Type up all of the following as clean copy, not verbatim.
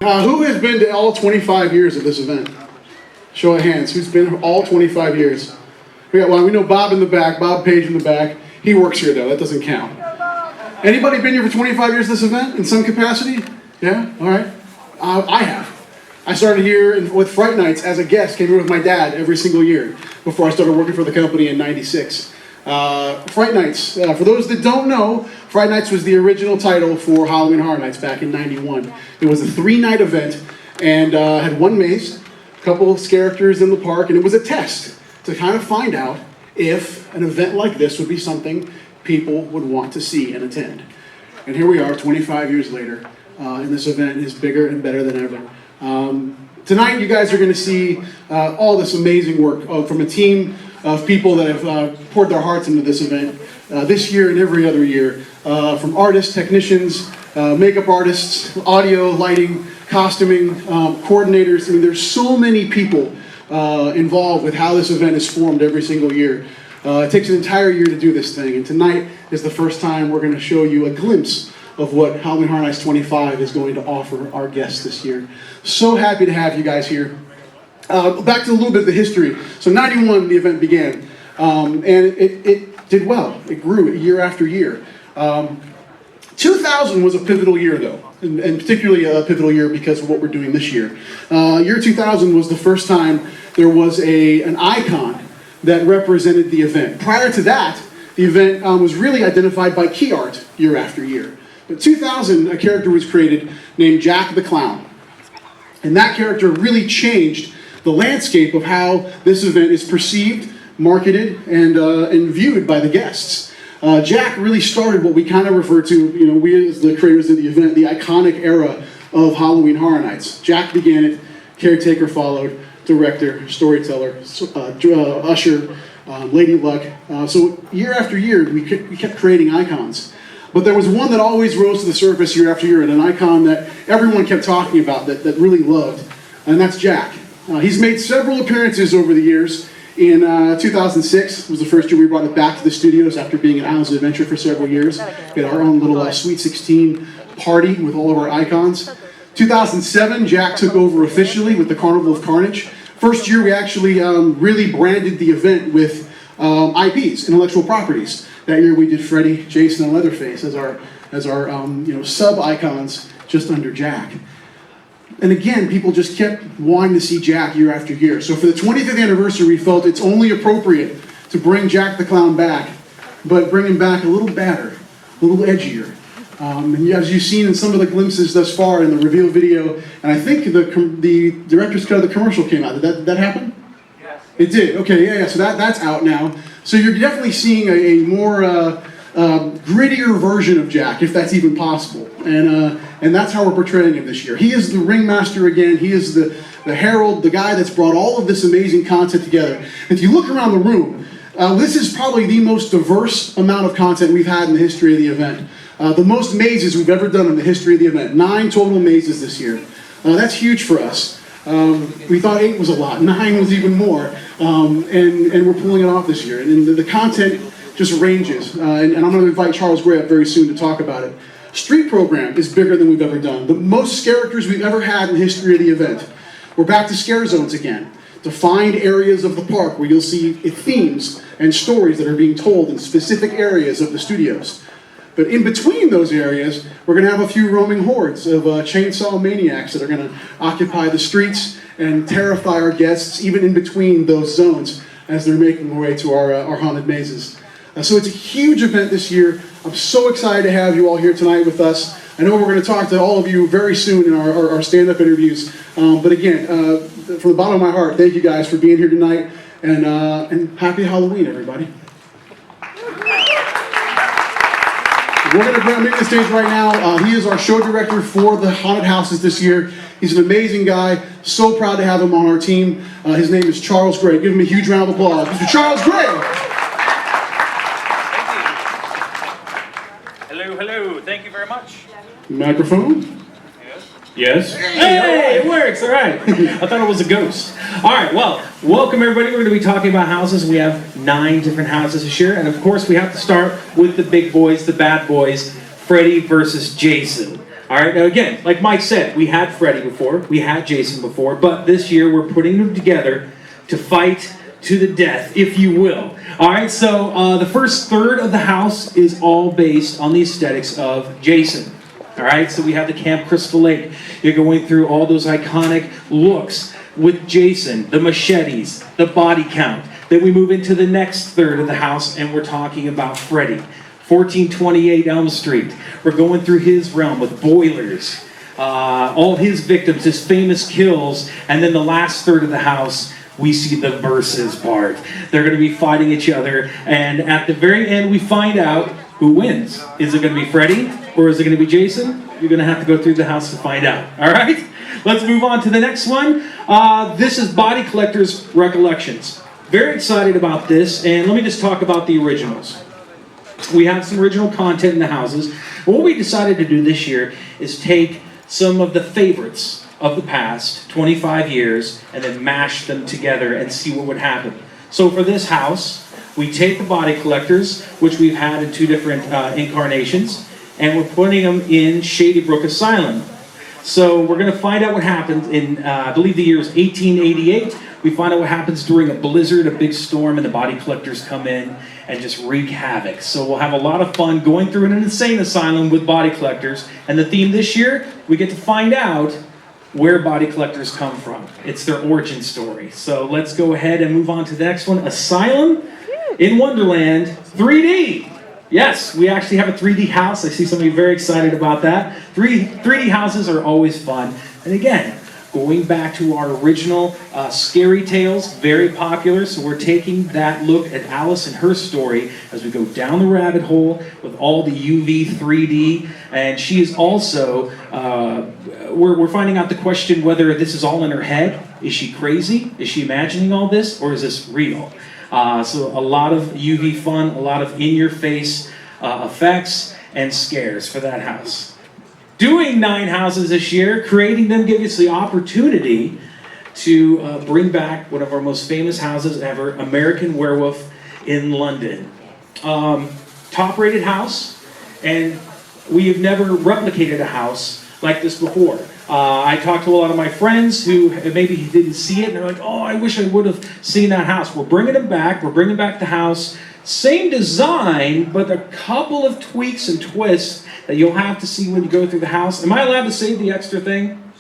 Who has been to all 25 years of this event? Show of hands. Who's been all 25 years? We know Bob in the back, Bob Page in the back. He works here though, that doesn't count. Anybody been here for 25 years this event in some capacity? Yeah, all right. I have. I started here with Fright Nights as a guest, came here with my dad every single year before I started working for the company in '96. Fright Nights, for those that don't know, Fright Nights was the original title for Halloween Horror Nights back in '91. It was a 3-night event and had one maze, a couple of characters in the park, and it was a test to kind of find out if an event like this would be something people would want to see and attend. And here we are 25 years later, and this event is bigger and better than ever. Tonight you guys are going to see all this amazing work from a team of people that have poured their hearts into this event this year and every other year. From artists, technicians, makeup artists, audio, lighting, costuming, coordinators. I mean, there's so many people involved with how this event is formed every single year. It takes an entire year to do this thing, and tonight is the first time we're going to show you a glimpse of what Halloween Horror Nights 25 is going to offer our guests this year. So happy to have you guys here. Back to a little bit of the history. So 91, the event began, and it did well. It grew year after year. 2000 was a pivotal year, though, and particularly a pivotal year because of what we're doing this year. Year 2000 was the first time there was an icon that represented the event. Prior to that, the event was really identified by key art year after year. But 2000, a character was created named Jack the Clown. And that character really changed the landscape of how this event is perceived, marketed, and viewed by the guests. Jack really started what we kind of refer to, we as the creators of the event, the iconic era of Halloween Horror Nights. Jack began it, caretaker followed, director, storyteller, usher, Lady Luck. So year after year, we kept creating icons. But there was one that always rose to the surface year after year, and an icon that everyone kept talking about, that really loved, and that's Jack. He's made several appearances over the years. In 2006 was the first year we brought it back to the studios after being at Islands of Adventure for several years. We had our own little Sweet 16 party with all of our icons. 2007, Jack took over officially with the Carnival of Carnage. First year we actually really branded the event with IPs, intellectual properties. That year we did Freddy, Jason, and Leatherface as our sub icons just under Jack. And again, people just kept wanting to see Jack year after year. So for the 25th anniversary, we felt it's only appropriate to bring Jack the Clown back, but bring him back a little badder, a little edgier. And as you've seen in some of the glimpses thus far in the reveal video, and I think the director's cut of the commercial came out. Did that happen? Yes. It did. Okay, yeah. So that's out now. So you're definitely seeing a more grittier version of Jack, if that's even possible. And that's how we're portraying him this year. He is the ringmaster again. He is the herald, the guy that's brought all of this amazing content together. If you look around the room, this is probably the most diverse amount of content we've had in the history of the event. The most mazes we've ever done in the history of the event. 9 total mazes this year. That's huge for us. We thought 8 was a lot. 9 was even more. And we're pulling it off this year. And the content just ranges. And I'm going to invite Charles Gray up very soon to talk about it. Street program is bigger than we've ever done. The most characters we've ever had in the history of the event. We're back to scare zones again. Defined areas of the park where you'll see themes and stories that are being told in specific areas of the studios. But in between those areas, we're going to have a few roaming hordes of chainsaw maniacs that are going to occupy the streets and terrify our guests, even in between those zones, as they're making their way to our haunted mazes. So it's a huge event this year. I'm so excited to have you all here tonight with us. I know we're going to talk to all of you very soon in our stand-up interviews. But again, from the bottom of my heart, thank you guys for being here tonight. And happy Halloween, everybody. We're going to bring him to the stage right now. He is our show director for the haunted houses this year. He's an amazing guy. So proud to have him on our team. His name is Charles Gray. Give him a huge round of applause. Mr. Charles Gray! Hello. Thank you very much. Microphone? Yes. Hey, it works. All right. I thought it was a ghost. All right. Well, welcome everybody. We're going to be talking about houses. We have 9 different houses this year, and of course, we have to start with the big boys, the bad boys, Freddy versus Jason. All right, now again, like Mike said, we had Freddy before, we had Jason before, but this year we're putting them together to fight to the death, if you will. All right, so the first third of the house is all based on the aesthetics of Jason. All right, so we have the Camp Crystal Lake. You're going through all those iconic looks with Jason, the machetes, the body count. Then we move into the next third of the house, and we're talking about Freddy. 1428 Elm Street. We're going through his realm with boilers, all his victims, his famous kills, and then the last third of the house, we see the versus part. They're going to be fighting each other, and at the very end, we find out who wins. Is it going to be Freddy, or is it going to be Jason? You're going to have to go through the house to find out. All right? Let's move on to the next one. This is Body Collector's Recollections. Very excited about this, and let me just talk about the originals. We have some original content in the houses. What we decided to do this year is take some of the favorites of the past 25 years and then mash them together and see what would happen. So for this house, we take the Body Collectors, which we've had in two different incarnations, and we're putting them in Shady Brook Asylum. So we're going to find out what happens in, I believe the year is 1888. We find out what happens during a blizzard, a big storm, and the Body Collectors come in and just wreak havoc. So we'll have a lot of fun going through an insane asylum with Body Collectors. And the theme this year, we get to find out where Body Collectors come from. It's their origin story. So let's go ahead and move on to the next one. Asylum in Wonderland 3D. Yes, we actually have a 3D house. I see some of you very excited about that. 3D houses are always fun. And again, going back to our original Scary Tales, very popular. So we're taking that look at Alice and her story as we go down the rabbit hole with all the UV 3D. And she is also, we're finding out the question whether this is all in her head. Is she crazy? Is she imagining all this? Or is this real? So a lot of UV fun, a lot of in-your-face effects and scares for that house. Doing 9 houses this year, creating them gives us the opportunity to bring back one of our most famous houses ever, American Werewolf in London. Top-rated house, and we have never replicated a house like this before. I talked to a lot of my friends who maybe didn't see it, and they're like, oh, I wish I would have seen that house. We're bringing them back. We're bringing back the house. Same design, but a couple of tweaks and twists that you'll have to see when you go through the house. Am I allowed to say the extra thing?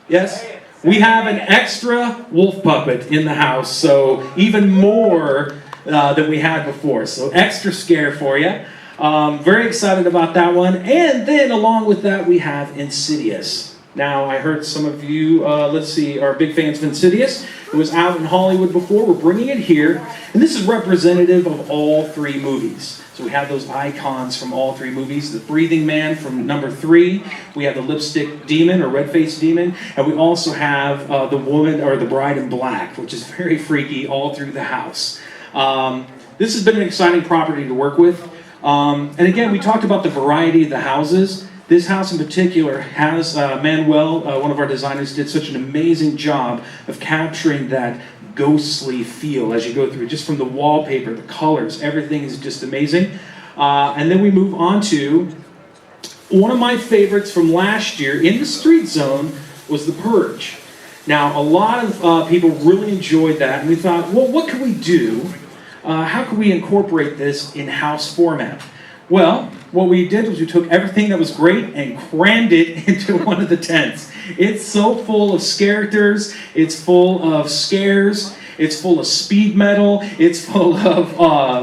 Yes? We have an extra wolf puppet in the house, so even more than we had before. So extra scare for you. Very excited about that one. And then along with that, we have Insidious. Now, I heard some of you, are big fans of Insidious. It was out in Hollywood before. We're bringing it here. And this is representative of all 3 movies. So we have those icons from all 3 movies. The Breathing Man from number 3. We have the Lipstick Demon or Red-Faced Demon. And we also have the woman or the Bride in Black, which is very freaky all through the house. This has been an exciting property to work with. And again, we talked about the variety of the houses. This house in particular has, Manuel, one of our designers, did such an amazing job of capturing that ghostly feel as you go through, just from the wallpaper, the colors, everything is just amazing. And then we move on to one of my favorites from last year in the street zone was The Purge. Now, a lot of people really enjoyed that, and we thought, well, what can we do? How can we incorporate this in house format? Well, what we did was we took everything that was great and crammed it into one of the tents. It's so full of characters, it's full of scares, it's full of speed metal, it's full of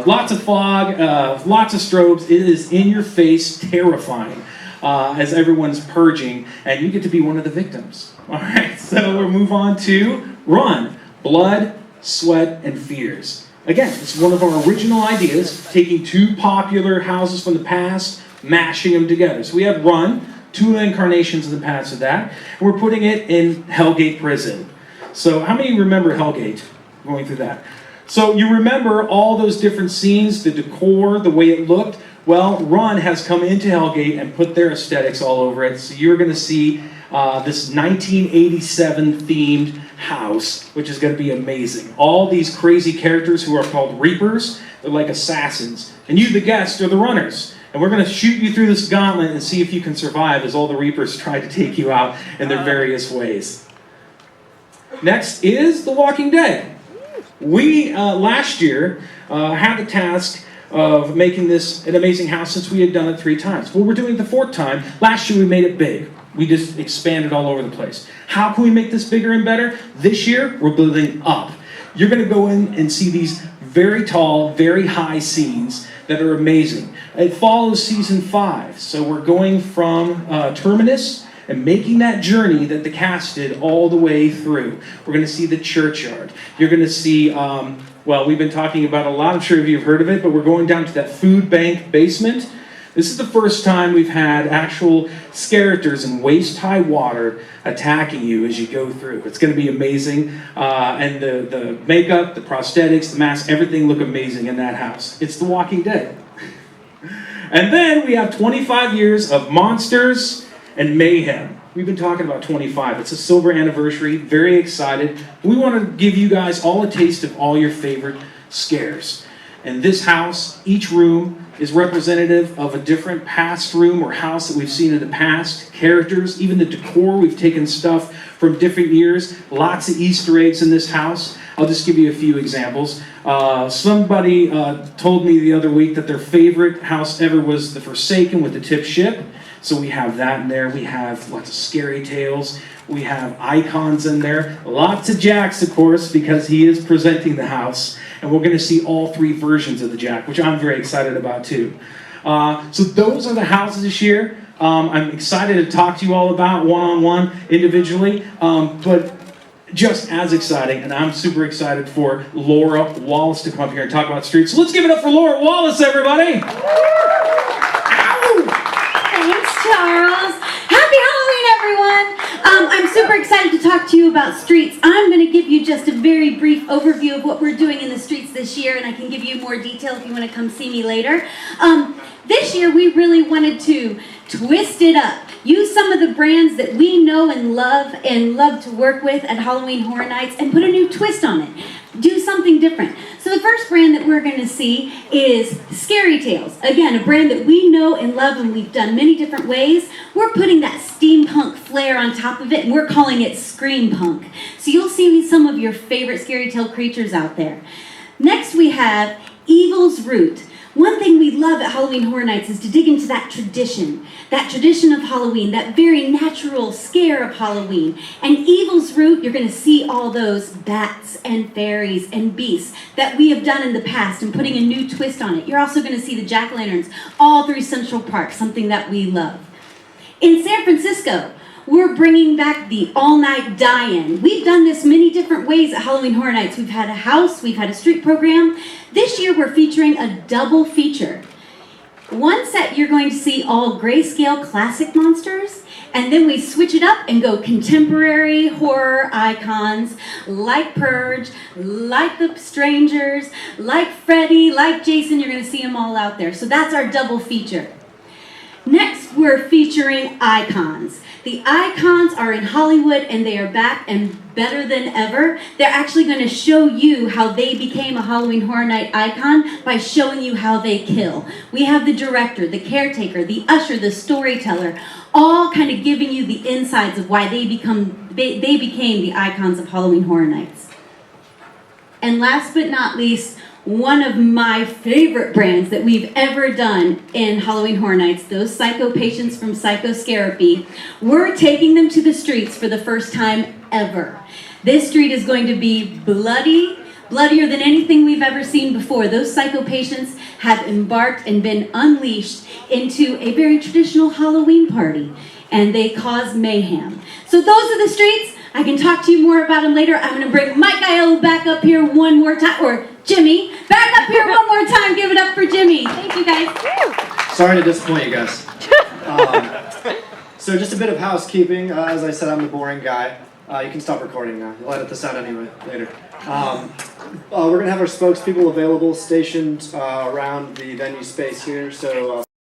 lots of fog, lots of strobes. It is in your face, terrifying as everyone's purging, and you get to be one of the victims. All right, so we'll move on to Run, Blood, Sweat, and Fears. Again, it's one of our original ideas, taking 2 popular houses from the past, mashing them together. So we have Run, 2 incarnations in the past of that, and we're putting it in Hellgate Prison. So how many remember Hellgate, going through that? So you remember all those different scenes, the decor, the way it looked? Well, Run has come into Hellgate and put their aesthetics all over it. So you're going to see this 1987 themed house, which is going to be amazing. All these crazy characters who are called Reapers, they're like assassins. And you, the guests, are the runners. And we're going to shoot you through this gauntlet and see if you can survive as all the Reapers try to take you out in their various ways. Next is The Walking Dead. We, last year, had the task of making this an amazing house since we had done it 3 times. Well, we're doing it the 4th time. Last year we made it big. We just expanded all over the place. How can we make this bigger and better? This year, we're building up. You're going to go in and see these very tall, very high scenes that are amazing. It follows season 5. So we're going from Terminus and making that journey that the cast did all the way through. We're going to see the churchyard. You're going to see, well, we've been talking about a lot. I'm sure of you have heard of it, but we're going down to that food bank basement. This is the first time we've had actual skeletons in waist-high water attacking you as you go through. It's going to be amazing. And the makeup, the prosthetics, the masks, everything look amazing in that house. It's The Walking Dead. And then we have 25 years of monsters and mayhem. We've been talking about 25. It's a silver anniversary. Very excited. We want to give you guys all a taste of all your favorite scares. And this house, each room, is representative of a different past room or house that we've seen in the past. Characters, even the decor, we've taken stuff from different years. Lots of Easter eggs in this house. I'll just give you a few examples. Somebody told me the other week that their favorite house ever was the Forsaken with the tip ship. So we have that in there. We have lots of scary tales. We have icons in there. Lots of Jacks, of course, because he is presenting the house. And we're going to see all 3 versions of the Jack, which I'm very excited about too. So those are the houses this year. I'm excited to talk to you all about one-on-one, individually. But just as exciting, and I'm super excited for Laura Wallace to come up here and talk about streets. So let's give it up for Laura Wallace, everybody! Thanks, Charles. Happy Halloween, everyone. I'm super excited to talk to you about streets. I'm going to give you just a very brief overview of what we're doing in the streets this year, and I can give you more detail if you want to come see me later. This year, we really wanted to twist it up. Use some of the brands that we know and love to work with at Halloween Horror Nights and put a new twist on it. Do something different. So the first brand that we're going to see is Scary Tales. Again, a brand that we know and love and we've done many different ways. We're putting that steampunk flair on top of it and we're calling it Scream Punk. So you'll see some of your favorite Scary Tale creatures out there. Next we have Evil's Root. One thing we love at Halloween Horror Nights is to dig into that tradition of Halloween, that very natural scare of Halloween. And Evil's Root, you're going to see all those bats and fairies and beasts that we have done in the past and putting a new twist on it. You're also going to see the jack-o'-lanterns all through Central Park, something that we love. In San Francisco, we're bringing back the all-night die-in. We've done this many different ways at Halloween Horror Nights. We've had a house, we've had a street program. This year we're featuring a double feature. One set you're going to see all grayscale classic monsters, and then we switch it up and go contemporary horror icons like Purge, like The Strangers, like Freddy, like Jason. You're going to see them all out there. So that's our double feature. Next, we're featuring icons. The icons are in Hollywood and they are back and better than ever. They're actually going to show you how they became a Halloween Horror Night icon by showing you how they kill. We have the director, the caretaker, the usher, the storyteller, all kind of giving you the insides of why they became the icons of Halloween Horror Nights. And last but not least, one of my favorite brands that we've ever done in Halloween Horror Nights, those Psycho patients from Psychoscarapy, we're taking them to the streets for the first time ever. This street is going to be bloodier than anything we've ever seen before. Those Psycho patients have embarked and been unleashed into a very traditional Halloween party, and they cause mayhem. So those are the streets. I can talk to you more about them later. I'm going to bring Mike Aiello back up here one more time, or Jimmy, back up here one more time. Give it up for Jimmy. Thank you, guys. Sorry to disappoint you guys. So just a bit of housekeeping. As I said, I'm the boring guy. You can stop recording now. You'll edit this out anyway later. We're going to have our spokespeople available, stationed around the venue space here. So